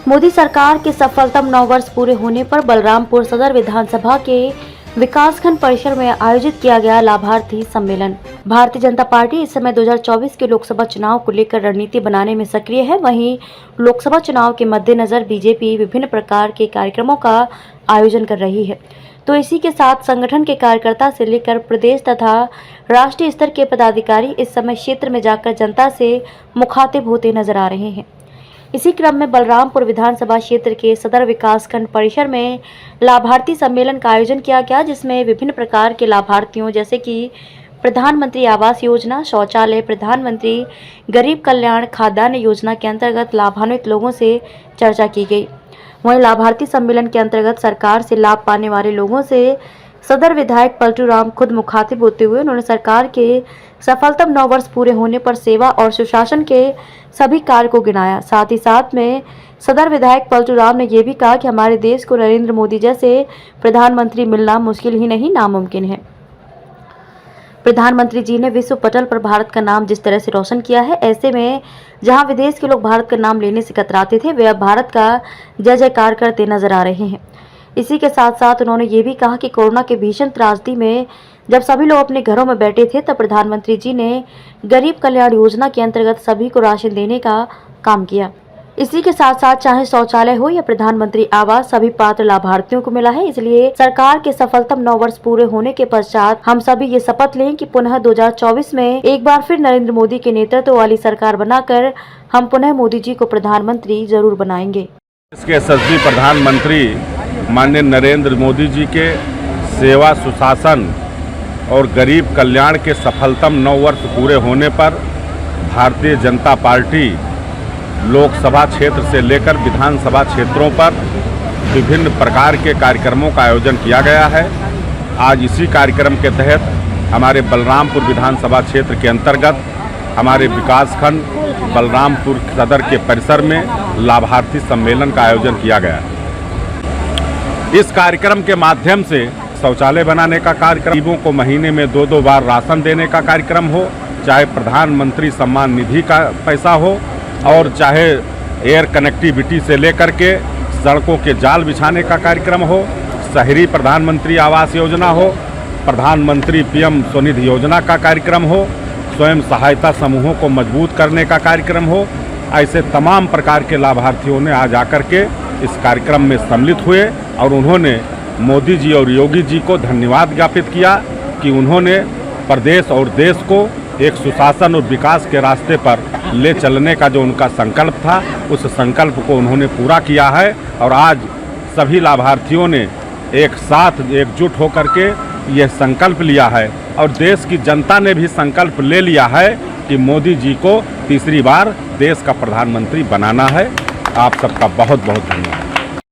मोदी सरकार के सफलतम 9 वर्ष पूरे होने पर बलरामपुर सदर विधानसभा के विकासखंड परिसर में आयोजित किया गया लाभार्थी सम्मेलन। भारतीय जनता पार्टी इस समय 2024 के लोकसभा चुनाव को लेकर रणनीति बनाने में सक्रिय है। वहीं लोकसभा चुनाव के मद्देनजर बीजेपी विभिन्न प्रकार के कार्यक्रमों का आयोजन कर रही है, तो इसी के साथ संगठन के कार्यकर्ता से लेकर प्रदेश तथा राष्ट्रीय स्तर के पदाधिकारी इस समय क्षेत्र में जाकर जनता से मुखातिब होते नजर आ रहे हैं। इसी क्रम में बलरामपुर विधानसभा क्षेत्र के सदर विकासखंड परिसर में लाभार्थी सम्मेलन का आयोजन किया गया, जिसमें विभिन्न प्रकार के लाभार्थियों जैसे कि प्रधानमंत्री आवास योजना, शौचालय, प्रधानमंत्री गरीब कल्याण खाद्यान्न योजना के अंतर्गत लाभान्वित लोगों से चर्चा की गई। वहीं लाभार्थी सम्मेलन के अंतर्गत सरकार से लाभ पाने वाले लोगों से सदर विधायक पलटू राम खुद मुखातिब होते हुए उन्होंने सरकार के सफलतम 9 वर्ष पूरे होने पर सेवा और सुशासन के सभी कार्य को गिनाया। साथ ही साथ में सदर विधायक पलटू राम ने यह भी कहा कि हमारे देश को नरेंद्र मोदी जैसे प्रधानमंत्री मिलना मुश्किल ही नहीं, नामुमकिन है। प्रधानमंत्री जी ने विश्व पटल पर भारत का नाम जिस तरह से रोशन किया है, ऐसे में जहां विदेश के लोग भारत का नाम लेने से कतराते थे, वे अब भारत का जय जयकार करते नजर आ रहे हैं। इसी के साथ साथ उन्होंने ये भी कहा कि कोरोना के भीषण त्रासदी में जब सभी लोग अपने घरों में बैठे थे, तब प्रधानमंत्री जी ने गरीब कल्याण योजना के अंतर्गत सभी को राशन देने का काम किया। इसी के साथ साथ चाहे शौचालय हो या प्रधानमंत्री आवास, सभी पात्र लाभार्थियों को मिला है। इसलिए सरकार के सफलतम 9 वर्ष पूरे होने के पश्चात हम सभी ये शपथ लें कि पुनः 2024 में एक बार फिर नरेंद्र मोदी के नेतृत्व वाली सरकार बनाकर हम पुनः मोदी जी को प्रधानमंत्री जरूर बनाएंगे। इसके यशस्वी प्रधानमंत्री माननीय नरेंद्र मोदी जी के सेवा, सुशासन और गरीब कल्याण के सफलतम 9 वर्ष पूरे होने पर भारतीय जनता पार्टी लोकसभा क्षेत्र से लेकर विधानसभा क्षेत्रों पर विभिन्न प्रकार के कार्यक्रमों का आयोजन किया गया है। आज इसी कार्यक्रम के तहत हमारे बलरामपुर विधानसभा क्षेत्र के अंतर्गत हमारे विकासखंड बलरामपुर सदर के परिसर में लाभार्थी सम्मेलन का आयोजन किया गया है। इस कार्यक्रम के माध्यम से शौचालय बनाने का कार्यक्रम, गरीबों को महीने में 2-2 बार राशन देने का कार्यक्रम हो, चाहे प्रधानमंत्री सम्मान निधि का पैसा हो और चाहे एयर कनेक्टिविटी से लेकर के सड़कों के जाल बिछाने का कार्यक्रम हो, शहरी प्रधानमंत्री आवास योजना हो, प्रधानमंत्री पीएम स्वनिधि योजना का कार्यक्रम हो, स्वयं सहायता समूहों को मजबूत करने का कार्यक्रम हो, ऐसे तमाम प्रकार के लाभार्थियों ने आज आकर के इस कार्यक्रम में सम्मिलित हुए और उन्होंने मोदी जी और योगी जी को धन्यवाद ज्ञापित किया कि उन्होंने प्रदेश और देश को एक सुशासन और विकास के रास्ते पर ले चलने का जो उनका संकल्प था, उस संकल्प को उन्होंने पूरा किया है। और आज सभी लाभार्थियों ने एक साथ एकजुट होकर के यह संकल्प लिया है और देश की जनता ने भी संकल्प ले लिया है कि मोदी जी को तीसरी बार देश का प्रधानमंत्री बनाना है। आप सबका बहुत बहुत धन्यवाद।